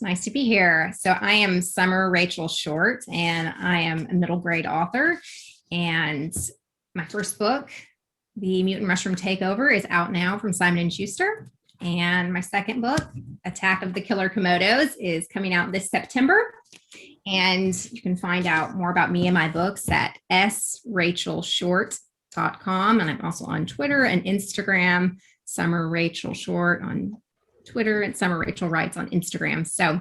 Nice to be here. So I am Summer Rachel Short, and I am a middle grade author. And my first book, The Mutant Mushroom Takeover, is out now from Simon & Schuster. And my second book, Attack of the Killer Komodos, is coming out this September. And you can find out more about me and my books at srachelshort.com. And I'm also on Twitter and Instagram, Summer Rachel Short on Twitter and Summer Rachel Writes on Instagram. So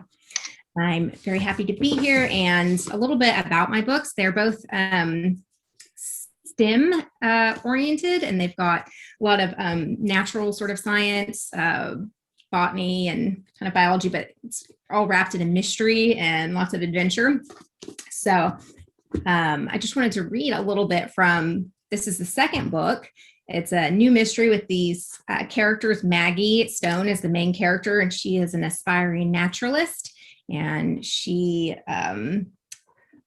I'm very happy to be here. And a little bit about my books. They're both STEM oriented, and they've got a lot of natural sort of science, botany and kind of biology, but it's all wrapped in a mystery and lots of adventure. So I just wanted to read a little bit from, this is the second book. It's a new mystery with these characters. Maggie Stone is the main character, and she is an aspiring naturalist, and she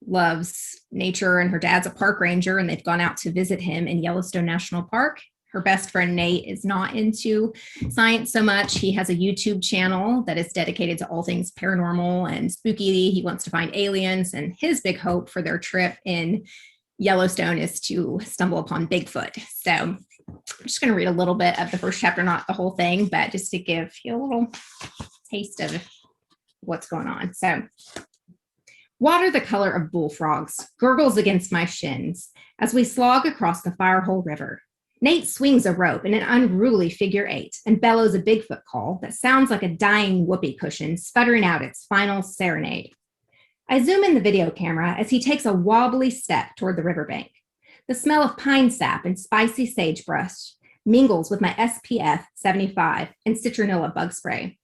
loves nature, and her dad's a park ranger, and they've gone out to visit him in Yellowstone National Park. Her best friend Nate is not into science so much. He has a YouTube channel that is dedicated to all things paranormal and spooky. He wants to find aliens, and his big hope for their trip in Yellowstone is to stumble upon Bigfoot. So I'm just going to read a little bit of the first chapter, not the whole thing, but just to give you a little taste of what's going on. So, water the color of bullfrogs gurgles against my shins as we slog across the Firehole River. Nate swings a rope in an unruly figure eight and bellows a Bigfoot call that sounds like a dying whoopee cushion sputtering out its final serenade. I zoom in the video camera as he takes a wobbly step toward the riverbank. The smell of pine sap and spicy sagebrush mingles with my SPF 75 and citronella bug spray.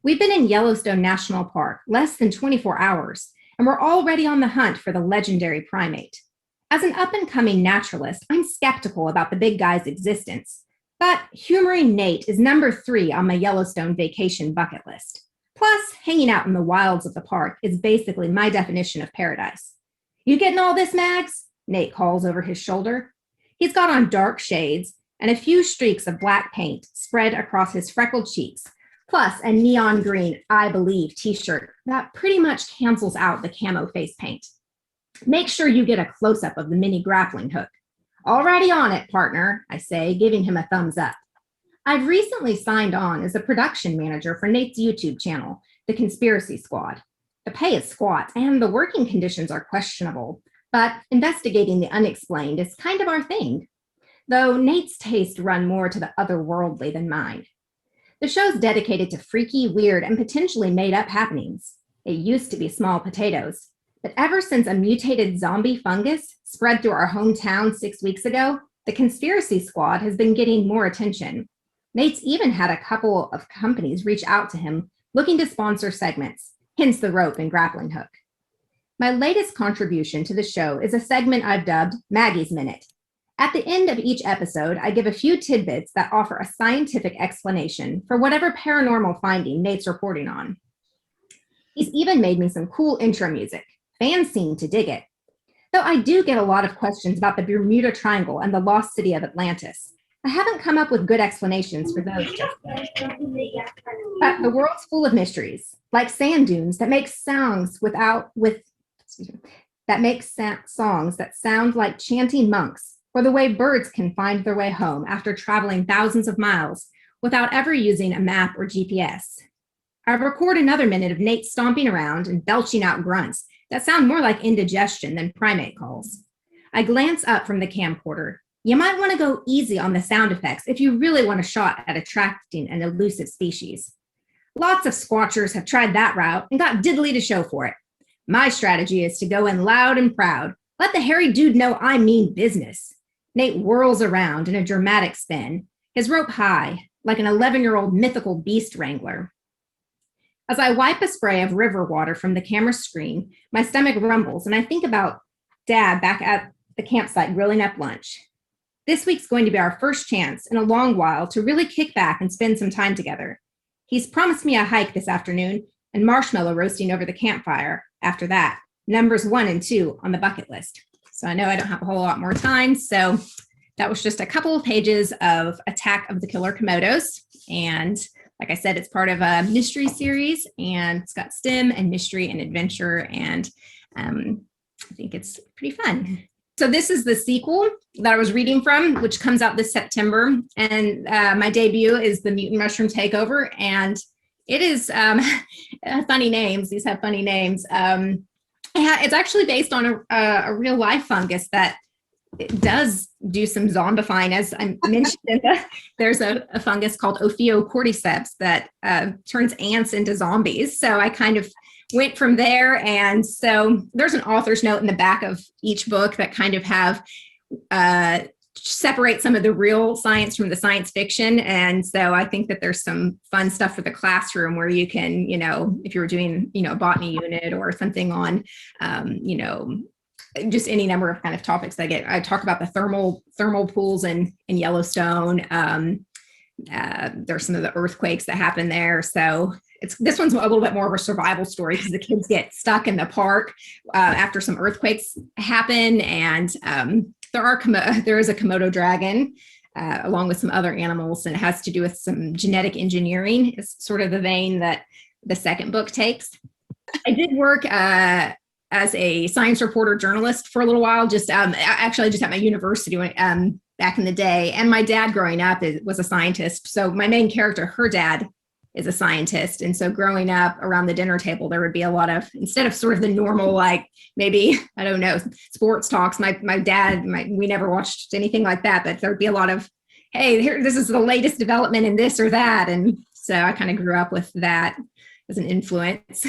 We've been in Yellowstone National Park less than 24 hours, and we're already on the hunt for the legendary primate. As an up-and-coming naturalist, I'm skeptical about the big guy's existence, but humoring Nate is number 3 on my Yellowstone vacation bucket list. Plus, hanging out in the wilds of the park is basically my definition of paradise. You getting all this, Mags? Nate calls over his shoulder. He's got on dark shades and a few streaks of black paint spread across his freckled cheeks, plus a neon green I Believe t-shirt that pretty much cancels out the camo face paint. Make sure you get a close-up of the mini grappling hook. Already on it, partner, I say, giving him a thumbs up. I've recently signed on as a production manager for Nate's YouTube channel, The Conspiracy Squad. The pay is squat and the working conditions are questionable, but investigating the unexplained is kind of our thing, though Nate's tastes run more to the otherworldly than mine. The show's dedicated to freaky, weird, and potentially made-up happenings. It used to be small potatoes, but ever since a mutated zombie fungus spread through our hometown 6 weeks ago, The Conspiracy Squad has been getting more attention. Nate's even had a couple of companies reach out to him looking to sponsor segments, hence the rope and grappling hook. My latest contribution to the show is a segment I've dubbed Maggie's Minute. At the end of each episode, I give a few tidbits that offer a scientific explanation for whatever paranormal finding Nate's reporting on. He's even made me some cool intro music. Fans seem to dig it. Though I do get a lot of questions about the Bermuda Triangle and the lost city of Atlantis. I haven't come up with good explanations for those just yet. But the world's full of mysteries, like sand dunes that make songs songs that sound like chanting monks, or the way birds can find their way home after traveling thousands of miles without ever using a map or GPS. I record another minute of Nate stomping around and belching out grunts that sound more like indigestion than primate calls. I glance up from the camcorder. You might want to go easy on the sound effects if you really want a shot at attracting an elusive species. Lots of squatchers have tried that route and got diddly to show for it. My strategy is to go in loud and proud. Let the hairy dude know I mean business. Nate whirls around in a dramatic spin, his rope high, like an 11-year-old mythical beast wrangler. As I wipe a spray of river water from the camera screen, my stomach rumbles and I think about Dad back at the campsite grilling up lunch. This week's going to be our first chance in a long while to really kick back and spend some time together. He's promised me a hike this afternoon and marshmallow roasting over the campfire after that, numbers 1 and 2 on the bucket list. So I know I don't have a whole lot more time, so that was just a couple of pages of Attack of the Killer Komodos, and like I said, it's part of a mystery series, and it's got STEM and mystery and adventure, and I think it's pretty fun. So this is the sequel that I was reading from, which comes out this September, and my debut is the Mutant Mushroom Takeover, and it is funny names. These have funny names. It's actually based on a real life fungus that it does do some zombifying. As I mentioned, there's a fungus called Ophiocordyceps that turns ants into zombies. So I kind of went from there. And so there's an author's note in the back of each book that kind of have separate some of the real science from the science fiction. And so I think that there's some fun stuff for the classroom where you can, if you were doing, a botany unit or something on, just any number of kind of topics I talk about the thermal pools in Yellowstone. There's some of the earthquakes that happen there. So this one's a little bit more of a survival story because the kids get stuck in the park after some earthquakes happen. And there is a Komodo dragon along with some other animals, and it has to do with some genetic engineering. It's sort of the vein that the second book takes. I did work as a science reporter journalist for a little while, just actually just at my university back in the day. And my dad growing up was a scientist. So my main character, her dad, is a scientist. And so growing up around the dinner table, there would be a lot of, instead of sort of the normal, like maybe, I don't know, sports talks, my dad, we never watched anything like that, but there'd be a lot of, hey, this is the latest development in this or that. And so I kind of grew up with that as an influence.